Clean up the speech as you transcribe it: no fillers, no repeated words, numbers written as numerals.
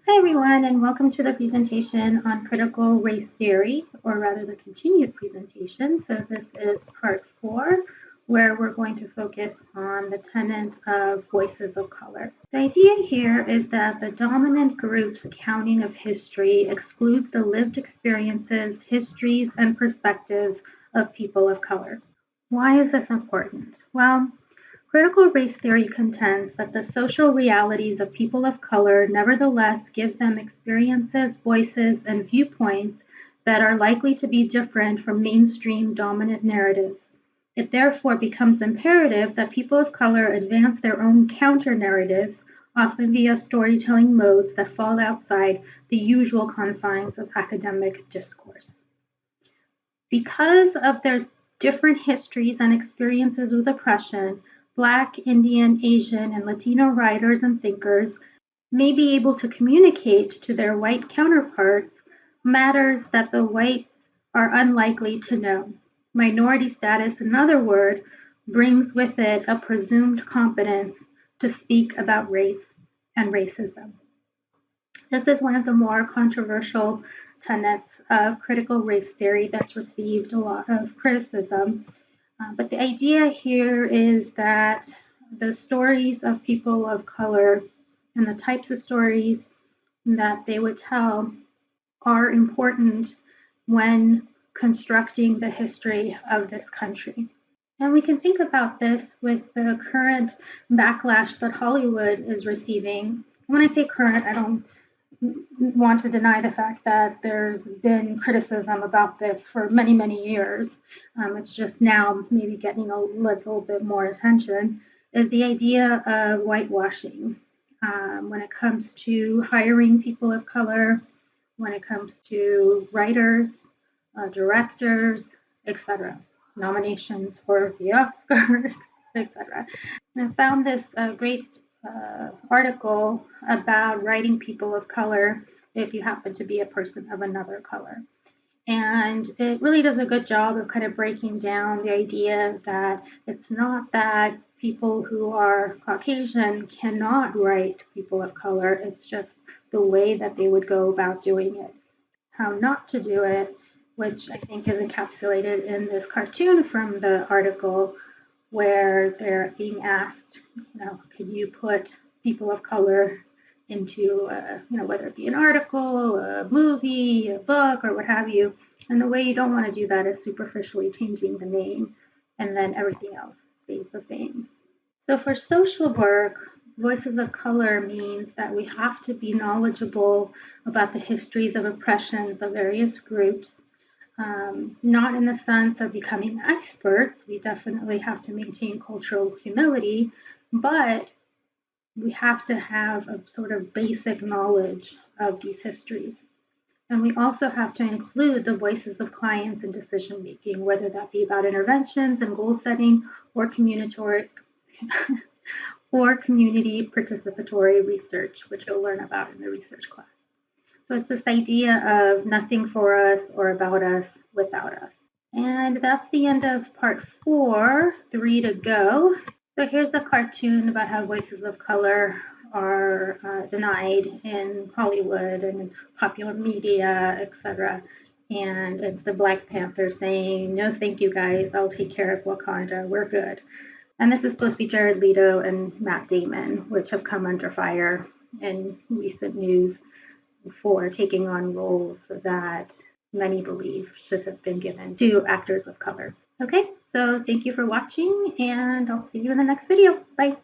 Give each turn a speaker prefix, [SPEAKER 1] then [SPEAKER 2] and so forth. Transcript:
[SPEAKER 1] Hi everyone, and welcome to the presentation on critical race theory, or rather the continued presentation. So this is part 4, where we're going to focus on the tenet of voices of color. The idea here is that the dominant group's accounting of history excludes the lived experiences, histories, and perspectives of people of color. Why is this important? Well, critical race theory contends that the social realities of people of color nevertheless give them experiences, voices, and viewpoints that are likely to be different from mainstream dominant narratives. It therefore becomes imperative that people of color advance their own counter-narratives, often via storytelling modes that fall outside the usual confines of academic discourse. Because of their different histories and experiences with oppression, Black, Indian, Asian, and Latino writers and thinkers may be able to communicate to their white counterparts matters that the whites are unlikely to know. Minority status, in other words, brings with it a presumed competence to speak about race and racism. This is one of the more controversial tenets of critical race theory that's received a lot of criticism. But the idea here is that the stories of people of color and the types of stories that they would tell are important when constructing the history of this country. And we can think about this with the current backlash that Hollywood is receiving. When I say current, I don't want to deny the fact that there's been criticism about this for many, many years. It's just now maybe getting a little bit more attention, is the idea of whitewashing when it comes to hiring people of color, when it comes to writers, directors, etc., nominations for the Oscars, etc. And I found this great article about writing people of color if you happen to be a person of another color. And it really does a good job of kind of breaking down the idea that it's not that people who are Caucasian cannot write people of color, it's just the way that they would go about doing it, how not to do it, which I think is encapsulated in this cartoon from the article where they're being asked, can you put people of color into, whether it be an article, a movie, a book, or what have you. And the way you don't want to do that is superficially changing the name, and then everything else stays the same. So for social work, voices of color means that we have to be knowledgeable about the histories of oppressions of various groups, not in the sense of becoming experts. We definitely have to maintain cultural humility, but we have to have a sort of basic knowledge of these histories. And we also have to include the voices of clients in decision making, whether that be about interventions and goal setting or community participatory research, which you'll learn about in the research class. So it's this idea of nothing for us or about us without us. And that's the end of part 4, 3 to go. So here's a cartoon about how voices of color are denied in Hollywood and in popular media, etc. And it's the Black Panther saying, no, thank you guys, I'll take care of Wakanda, we're good. And this is supposed to be Jared Leto and Matt Damon, which have come under fire in recent news for taking on roles that many believe should have been given to actors of color. Okay, so thank you for watching, and I'll see you in the next video. Bye.